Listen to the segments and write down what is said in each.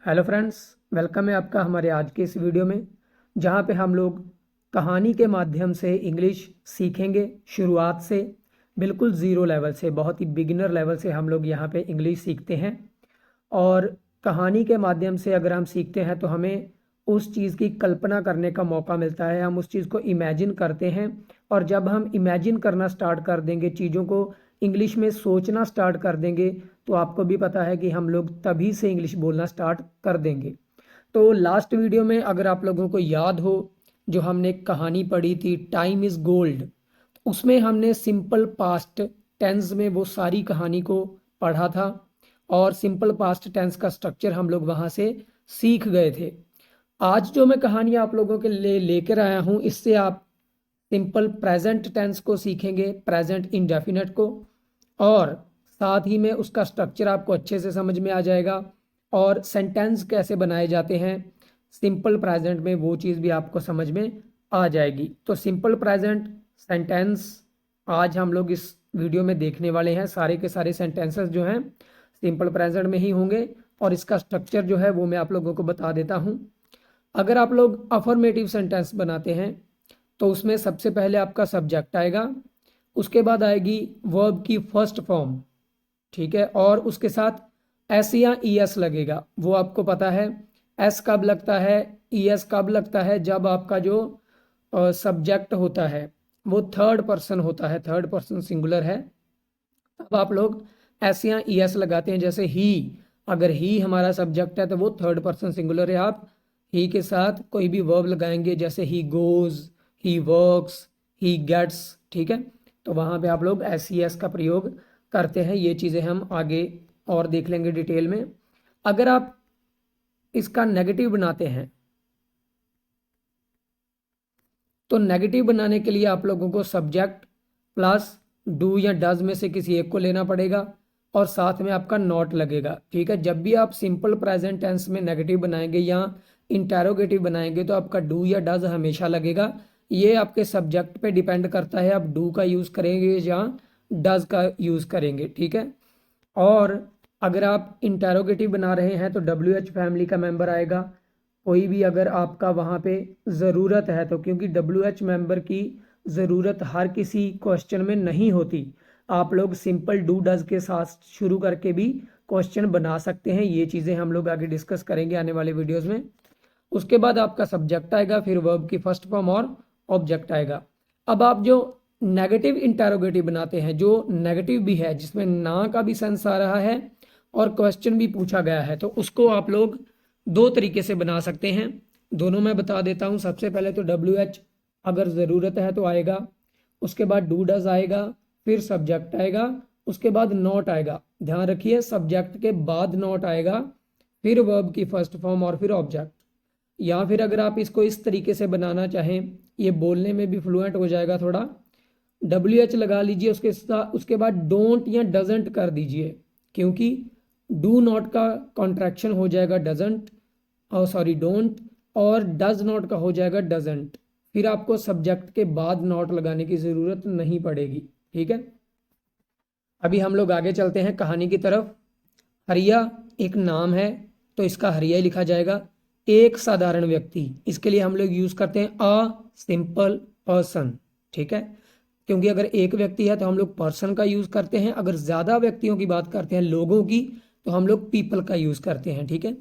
Hello friends, welcome है आपका हमारे आज के इस वीडियो में, जहां पे हम लोग कहानी के माध्यम से इंग्लिश सीखेंगे। शुरुआत से बिल्कुल ज़ीरो लेवल से, बहुत ही बिगिनर लेवल से हम लोग यहां पे इंग्लिश सीखते हैं। और कहानी के माध्यम से अगर हम सीखते हैं तो हमें उस चीज़ की कल्पना करने का मौका मिलता है, हम उस चीज़ को इमेजिन करते हैं। और जब हम इमेजिन करना स्टार्ट कर देंगे, चीज़ों को इंग्लिश में सोचना स्टार्ट कर देंगे, तो आपको भी पता है कि हम लोग तभी से इंग्लिश बोलना स्टार्ट कर देंगे। तो लास्ट वीडियो में अगर आप लोगों को याद हो, जो हमने एक कहानी पढ़ी थी टाइम इज़ गोल्ड, उसमें हमने सिंपल पास्ट टेंस में वो सारी कहानी को पढ़ा था और सिंपल पास्ट टेंस का स्ट्रक्चर हम लोग वहाँ से सीख गए थे। आज जो मैं कहानी आप लोगों के लिए लेकर आया हूँ, इससे आप सिंपल प्रेजेंट टेंस को सीखेंगे, प्रेजेंट इंडेफिनिट को, और साथ ही में उसका स्ट्रक्चर आपको अच्छे से समझ में आ जाएगा और सेंटेंस कैसे बनाए जाते हैं सिंपल प्रेजेंट में, वो चीज़ भी आपको समझ में आ जाएगी। तो सिंपल प्रेजेंट सेंटेंस आज हम लोग इस वीडियो में देखने वाले हैं। सारे के सारे सेंटेंसेस जो हैं सिंपल प्रेजेंट में ही होंगे और इसका स्ट्रक्चर जो है वो मैं आप लोगों को बता देता हूँ। अगर आप लोग अफर्मेटिव सेंटेंस बनाते हैं तो उसमें सबसे पहले आपका सब्जेक्ट आएगा, उसके बाद आएगी वर्ब की फर्स्ट फॉर्म, ठीक है, और उसके साथ एस या ई एस लगेगा। वो आपको पता है एस कब लगता है, ई एस कब लगता है, जब आपका जो सब्जेक्ट होता है वो थर्ड पर्सन होता है, थर्ड पर्सन सिंगुलर है, तब आप लोग एस या ई एस लगाते हैं। जैसे ही, अगर ही हमारा सब्जेक्ट है तो वो थर्ड पर्सन सिंगुलर है, आप ही के साथ कोई भी वर्ब लगाएंगे, जैसे he goes, he works, he gets, ठीक है, तो वहाँ पे आप लोग एस ई एस का प्रयोग करते हैं। ये चीज़ें हम आगे और देख लेंगे डिटेल में। अगर आप इसका नेगेटिव बनाते हैं तो नेगेटिव बनाने के लिए आप लोगों को सब्जेक्ट प्लस डू या डज में से किसी एक को लेना पड़ेगा और साथ में आपका नॉट लगेगा, ठीक है। जब भी आप सिंपल प्रेजेंट टेंस में नेगेटिव बनाएंगे या इंटेरोगेटिव बनाएंगे तो आपका डू या डज हमेशा लगेगा। ये आपके सब्जेक्ट पे डिपेंड करता है, आप डू का यूज़ करेंगे या डज का यूज़ करेंगे, ठीक है। और अगर आप इंटेरोगेटिव बना रहे हैं तो डब्ल्यू एच फैमिली का मेंबर आएगा। कोई भी अगर आपका वहाँ पे ज़रूरत है तो, क्योंकि डब्ल्यू एच मेंबर की ज़रूरत हर किसी क्वेश्चन में नहीं होती, आप लोग सिंपल डू डज के साथ शुरू करके भी क्वेश्चन बना सकते हैं। ये चीज़ें हम लोग आगे डिस्कस करेंगे आने वाले वीडियोस में। उसके बाद आपका सब्जेक्ट आएगा, फिर वर्ब की फर्स्ट फॉर्म और ऑब्जेक्ट आएगा। अब आप जो नेगेटिव इंटेरोगेटिव बनाते हैं, जो नेगेटिव भी है, जिसमें ना का भी सेंस आ रहा है और क्वेश्चन भी पूछा गया है, तो उसको आप लोग दो तरीके से बना सकते हैं। दोनों मैं बता देता हूँ। सबसे पहले तो डब्ल्यू एच अगर ज़रूरत है तो आएगा, उसके बाद डू डज आएगा, फिर सब्जेक्ट आएगा, उसके बाद नॉट आएगा। ध्यान रखिए, सब्जेक्ट के बाद नॉट आएगा, फिर वर्ब की फर्स्ट फॉर्म और फिर ऑब्जेक्ट। या फिर अगर आप इसको इस तरीके से बनाना चाहें, ये बोलने में भी फ्लुएंट हो जाएगा थोड़ा, डब्ल्यू एच लगा लीजिए, उसके बाद डोंट या डजेंट कर दीजिए, क्योंकि डू नॉट का कॉन्ट्रैक्शन हो जाएगा डजेंट, और सॉरी डोंट, और डज नॉट का हो जाएगा डजेंट। फिर आपको सब्जेक्ट के बाद नॉट लगाने की ज़रूरत नहीं पड़ेगी, ठीक है। अभी हम लोग आगे चलते हैं कहानी की तरफ। हरिया एक नाम है तो इसका हरिया ही लिखा जाएगा। एक साधारण व्यक्ति, इसके लिए हम लोग यूज़ करते हैं अ सिंपल पर्सन, ठीक है, क्योंकि अगर एक व्यक्ति है तो हम लोग पर्सन का यूज़ करते हैं, अगर ज़्यादा व्यक्तियों की बात करते हैं, लोगों की, तो हम लोग पीपल का यूज़ करते हैं, ठीक है।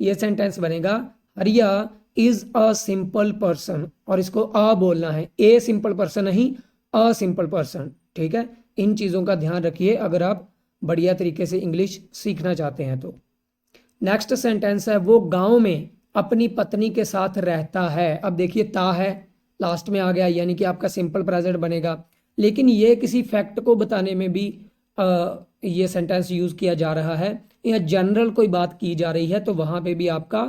ये सेंटेंस बनेगा, हरिया इज अ सिंपल पर्सन, और इसको अ बोलना है, ए सिंपल पर्सन नहीं, अ सिंपल पर्सन, ठीक है। इन चीज़ों का ध्यान रखिए अगर आप बढ़िया तरीके से इंग्लिश सीखना चाहते हैं तो। नेक्स्ट सेंटेंस है, वो गांव में अपनी पत्नी के साथ रहता है। अब देखिए ता है लास्ट में आ गया, यानी कि आपका सिंपल प्रेजेंट बनेगा, लेकिन ये किसी फैक्ट को बताने में भी ये सेंटेंस यूज किया जा रहा है, या जनरल कोई बात की जा रही है तो वहां पे भी आपका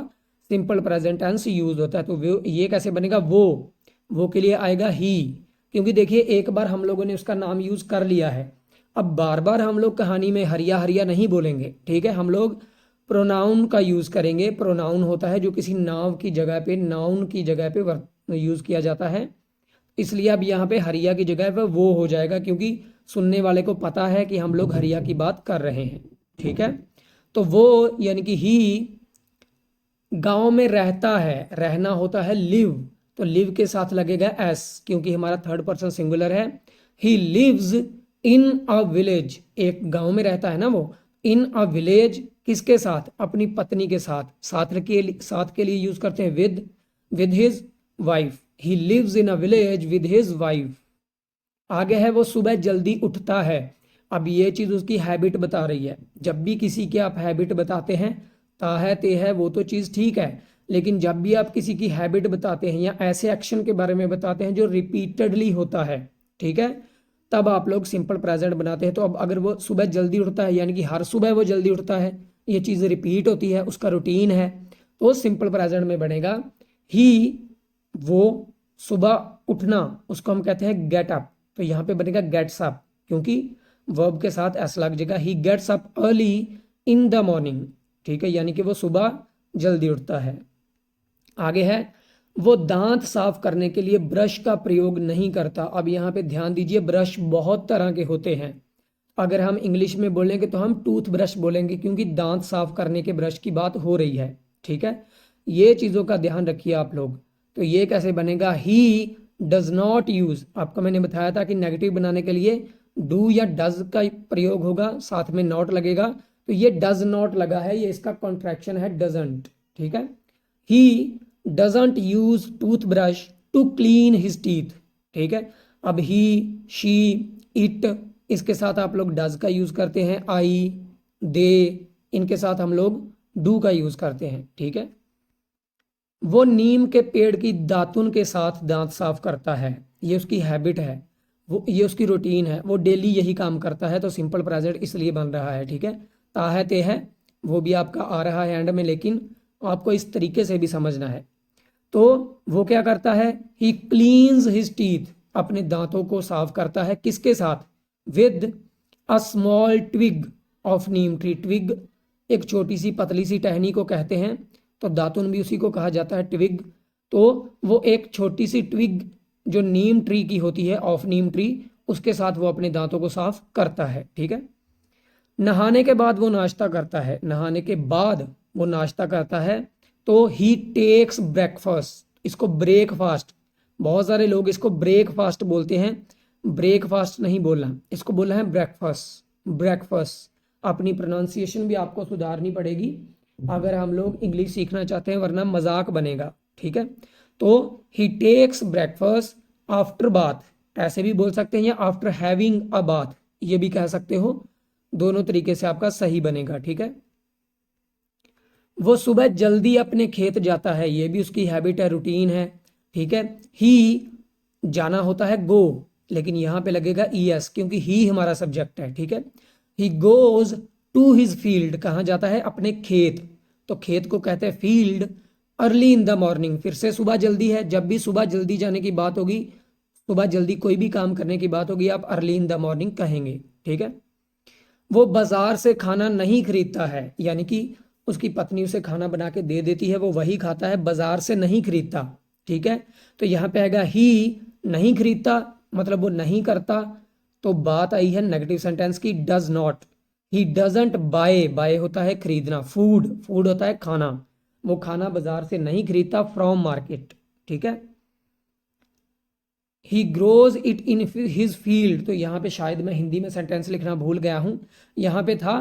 सिंपल प्रेजेंट टेंस यूज होता है। तो ये कैसे बनेगा, वो के लिए आएगा ही, क्योंकि देखिए एक बार हम लोगों ने उसका नाम यूज कर लिया है, अब बार बार हम लोग कहानी में हरिया हरिया नहीं बोलेंगे, ठीक है। हम लोग प्रोनाउन का यूज करेंगे। प्रोनाउन होता है जो किसी नाउन की जगह पे, नाउन की जगह पे यूज किया जाता है, इसलिए अब यहाँ पे हरिया की जगह पे वो हो जाएगा, क्योंकि सुनने वाले को पता है कि हम लोग हरिया की बात कर रहे हैं, ठीक है। तो वो यानी कि ही गांव में रहता है, रहना होता है लिव, तो लिव के साथ लगेगा एस क्योंकि हमारा थर्ड पर्सन सिंगुलर है। ही लिव्स इन अ विलेज, एक गांव में रहता है ना वो, इन अ विलेज किसके साथ, अपनी पत्नी के साथ, साथ के लिए यूज करते हैं with his wife. He lives in a village with his wife. आगे है वो सुबह जल्दी उठता है। अब ये चीज उसकी हैबिट बता रही है। जब भी किसी की आप हैबिट बताते हैं, ता है ते है, वो तो चीज ठीक है, लेकिन जब भी आप किसी की हैबिट बताते हैं या ऐसे एक्शन के बारे में बताते हैं जो रिपीटेडली होता है, ठीक है, तब आप लोग सिंपल प्रेजेंट बनाते हैं। तो अब अगर वो सुबह जल्दी उठता है यानी कि हर सुबह वो जल्दी उठता है, ये चीज़ रिपीट होती है, उसका रूटीन है, तो सिंपल प्रेजेंट में बनेगा ही, वो सुबह उठना उसको हम कहते हैं गेट अप, तो यहाँ पे बनेगा गेट्स अप क्योंकि वर्ब के साथ एस लग जाएगा। He gets up early in the morning, ठीक है, यानी कि वो सुबह जल्दी उठता है। आगे है वो दांत साफ करने के लिए ब्रश का प्रयोग नहीं करता। अब यहाँ पे ध्यान दीजिए, ब्रश बहुत तरह के होते हैं। अगर हम इंग्लिश में बोलेंगे तो हम टूथ ब्रश बोलेंगे क्योंकि दांत साफ करने के ब्रश की बात हो रही है, ठीक है, ये चीज़ों का ध्यान रखिए आप लोग। तो ये कैसे बनेगा, ही डज नॉट यूज, आपको मैंने बताया था कि नेगेटिव बनाने के लिए डू या डज का प्रयोग होगा, साथ में नॉट लगेगा, तो ये डज नॉट लगा है, ये इसका कॉन्ट्रैक्शन है डजंट, ठीक है। He doesn't use toothbrush to clean his teeth, ठीक है। अब ही, शी, इट, इसके साथ आप लोग डज का यूज करते हैं, आई, दे, इनके साथ हम लोग डू का यूज करते हैं, ठीक है। वो नीम के पेड़ की दातुन के साथ दांत साफ करता है, ये उसकी हैबिट है, वो ये उसकी रूटीन है, वो डेली यही काम करता है, तो सिंपल प्रेजेंट इसलिए बन रहा है, ठीक है। ता है ते है वो भी आपका आ रहा है एंड में, लेकिन आपको इस तरीके से भी समझना है। तो वो क्या करता है, ही क्लीन्स हिज टीथ, अपने दांतों को साफ करता है, किसके साथ, with a small twig of neem tree. Twig एक छोटी सी पतली सी टहनी को कहते हैं, तो दातुन भी उसी को कहा जाता है, ट्विग। तो वो एक छोटी सी ट्विग जो नीम ट्री की होती है, ऑफ नीम ट्री, उसके साथ वो अपने दांतों को साफ करता है, ठीक है। नहाने के बाद वो नाश्ता करता है, नहाने के बाद वो नाश्ता करता है, तो ही टेक्स ब्रेकफास्ट, इसको ब्रेकफास्ट, बहुत सारे लोग इसको ब्रेकफास्ट बोलते हैं, ब्रेकफास्ट नहीं बोलना, इसको बोलना है ब्रेकफास्ट, ब्रेकफास्ट। अपनी प्रोनाउंसिएशन भी आपको सुधारनी पड़ेगी अगर हम लोग इंग्लिश सीखना चाहते हैं, वरना मजाक बनेगा, ठीक है। तो ही टेक्स ब्रेकफास्ट आफ्टर बाथ, ऐसे भी बोल सकते हैं, या आफ्टर हैविंग अ बाथ, ये भी कह सकते हो, दोनों तरीके से आपका सही बनेगा, ठीक है। वो सुबह जल्दी अपने खेत जाता है, ये भी उसकी हैबिट है, रूटीन है, ठीक है। ही जाना होता है गो, लेकिन यहां पे लगेगा ईएस क्योंकि ही हमारा सब्जेक्ट है, ठीक है। He goes to his field, कहाँ जाता है, अपने खेत, तो खेत को कहते हैं field. Early in the morning, फिर से सुबह जल्दी है, जब भी सुबह जल्दी जाने की बात होगी, सुबह जल्दी कोई भी काम करने की बात होगी, आप अर्ली इन द मॉर्निंग कहेंगे, ठीक है। वो बाजार से खाना नहीं खरीदता है, यानी कि उसकी पत्नी उसे खाना बना के दे देती है, वो वही खाता है, बाजार से नहीं खरीदता, ठीक है। तो यहाँ पे आएगा ही, नहीं खरीदता मतलब वो नहीं करता, तो बात आई है नेगेटिव सेंटेंस की, does not. He doesn't buy, buy होता है खरीदना, फूड, फूड होता है खाना, वो खाना बाजार से नहीं खरीदता, फ्रॉम मार्केट, ठीक है। ही grows it in his field, तो यहाँ पे शायद मैं हिंदी में सेंटेंस लिखना भूल गया हूँ, यहाँ पे था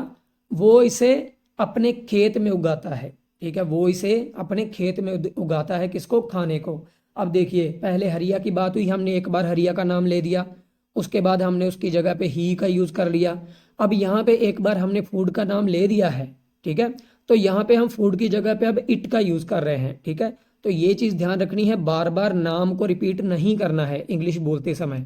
वो इसे अपने खेत में उगाता है, ठीक है, वो इसे अपने खेत में उगाता है, किसको, खाने को। अब देखिए, पहले हरिया की बात हुई, हमने एक बार हरिया का नाम ले दिया, उसके बाद हमने उसकी जगह पे ही का यूज कर लिया, अब यहाँ पे एक बार हमने फूड का नाम ले दिया है, ठीक है, तो यहाँ पे हम फूड की जगह पे अब इट का यूज कर रहे हैं, ठीक है। तो ये चीज ध्यान रखनी है, बार बार नाम को रिपीट नहीं करना है इंग्लिश बोलते समय।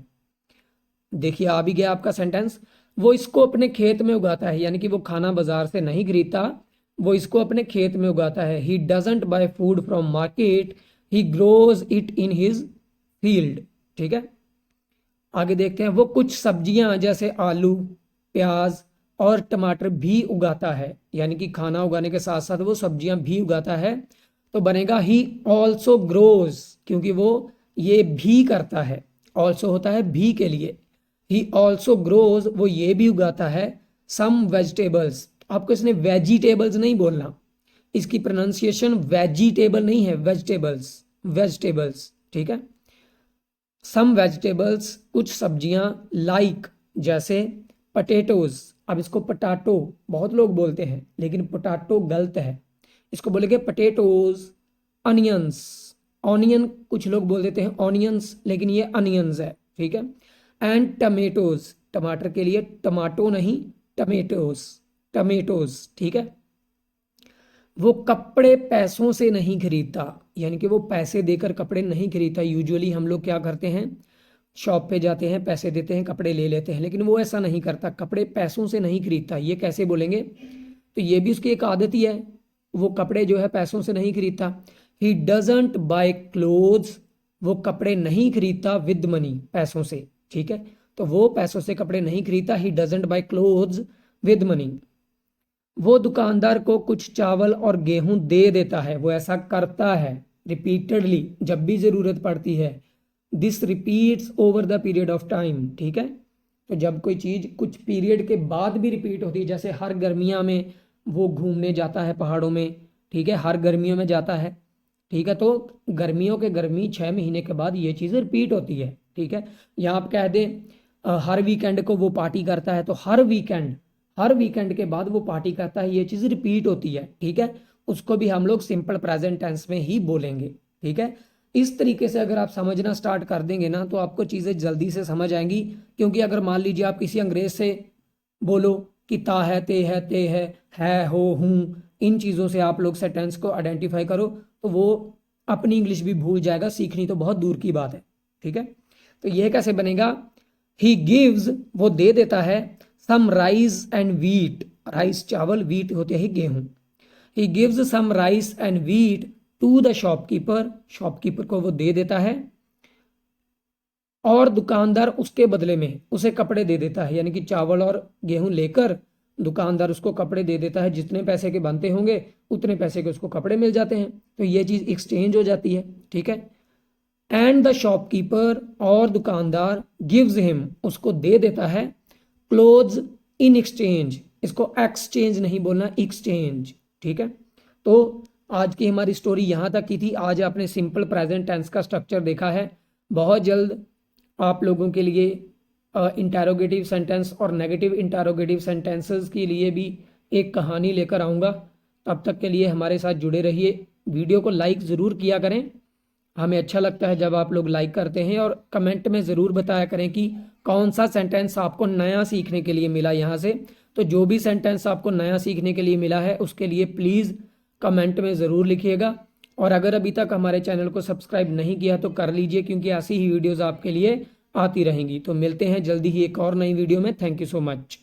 देखिए आ भी गया आपका सेंटेंस, वो इसको अपने खेत में उगाता है, यानी कि वो खाना बाजार से नहीं खरीदता, वो इसको अपने खेत में उगाता है। He doesn't buy food from market, he grows it in his field, ठीक है। आगे देखते हैं, वो कुछ सब्जियां जैसे आलू, प्याज और टमाटर भी उगाता है, यानी कि खाना उगाने के साथ साथ वो सब्जियां भी उगाता है, तो बनेगा ही ऑल्सो ग्रोज, क्योंकि वो ये भी करता है, ऑल्सो होता है भी के लिए, ही ऑल्सो ग्रोज, वो ये भी उगाता है, सम वेजिटेबल्स, आपको इसने वेजिटेबल्स नहीं बोलना, इसकी प्रोनाउंसिएशन वेजिटेबल नहीं है, वेजिटेबल्स, वेजिटेबल्स, ठीक है। सम वेजिटेबल्स, कुछ सब्जियां, लाइक जैसे पटेटोज, अब इसको पटाटो बहुत लोग बोलते हैं लेकिन पोटाटो गलत है, इसको बोलेंगे पटेटोज। अनियंस, ऑनियन कुछ लोग बोल देते हैं ऑनियंस लेकिन ये अनियंस है, ठीक है। एंड टमेटोज, टमाटर के लिए टमाटो नहीं टमेटोज, टमेटोज, ठीक है। वो कपड़े पैसों से नहीं खरीदता, यानी कि वो पैसे देकर कपड़े नहीं खरीदता। यूजुअली हम लोग क्या करते हैं, शॉप पे जाते हैं, पैसे देते हैं, कपड़े ले लेते हैं, लेकिन वो ऐसा नहीं करता, कपड़े पैसों से नहीं खरीदता। ये कैसे बोलेंगे, तो ये भी उसकी एक आदत ही है, वो कपड़े जो है पैसों से नहीं खरीदता। ही डजंट बाय क्लोथ्स, वो कपड़े नहीं खरीदता विद मनी, पैसों से, ठीक है। तो वो पैसों से कपड़े नहीं खरीदता, ही doesn't bye clothes with money. वो दुकानदार को कुछ चावल और गेहूं दे देता है, वो ऐसा करता है रिपीटेडली, जब भी जरूरत पड़ती है। This repeats over the period of time, ठीक है। तो जब कोई चीज़ कुछ पीरियड के बाद भी रिपीट होती है, जैसे हर गर्मियाँ में वो घूमने जाता है पहाड़ों में, ठीक है, हर गर्मियों में जाता है, ठीक है। तो गर्मियों के गर्मी 6 महीने के बाद ये चीज़ रिपीट होती है, ठीक है। या आप कह दें हर वीकेंड को वो पार्टी करता है, तो हर वीकेंड के बाद वो पार्टी करता है, ये चीज़ रिपीट होती है, ठीक है। उसको भी हम लोग सिंपल प्रेजेंट टेंस में ही बोलेंगे, ठीक है। इस तरीके से अगर आप समझना स्टार्ट कर देंगे ना तो आपको चीज़ें जल्दी से समझ आएंगी। क्योंकि अगर मान लीजिए आप किसी अंग्रेज से बोलो कि ता है, ते है हो, हूँ, इन चीज़ों से आप लोग सेंटेंस को आइडेंटिफाई करो तो वो अपनी इंग्लिश भी भूल जाएगा, सीखनी तो बहुत दूर की बात है, ठीक है। तो ये कैसे बनेगा, ही गिव्स, वो दे देता है, some rice and wheat, rice चावल, व्हीट होते हैं गेहूं। He gives some rice and wheat to the shopkeeper, shopkeeper को वो दे देता है, और दुकानदार उसके बदले में उसे कपड़े दे देता है। यानी कि चावल और गेहूं लेकर दुकानदार उसको कपड़े दे देता है, जितने पैसे के बनते होंगे उतने पैसे के उसको कपड़े मिल जाते हैं, तो ये चीज़ एक्सचेंज हो जाती है, ठीक है। एंड द शॉपकीपर, और दुकानदार, गिव्स हिम, उसको दे देता है, क्लोथ्स इन एक्सचेंज, इसको एक्सचेंज नहीं बोलना, एक्सचेंज, ठीक है। तो आज की हमारी स्टोरी यहाँ तक की थी। आज आपने सिंपल प्रेजेंट टेंस का स्ट्रक्चर देखा है। बहुत जल्द आप लोगों के लिए इंटरोगेटिव सेंटेंस और नेगेटिव इंटरोगेटिव सेंटेंसेस के लिए भी एक कहानी लेकर आऊँगा। तब तक के लिए हमारे साथ जुड़े रहिए। वीडियो को लाइक ज़रूर किया करें, हमें अच्छा लगता है जब आप लोग लाइक करते हैं, और कमेंट में ज़रूर बताया करें कि कौन सा सेंटेंस आपको नया सीखने के लिए मिला यहाँ से। तो जो भी सेंटेंस आपको नया सीखने के लिए मिला है उसके लिए प्लीज़ कमेंट में ज़रूर लिखिएगा। और अगर अभी तक हमारे चैनल को सब्सक्राइब नहीं किया तो कर लीजिए, क्योंकि ऐसी ही वीडियोज़ आपके लिए आती रहेंगी। तो मिलते हैं जल्दी ही एक और नई वीडियो में। Thank you so much.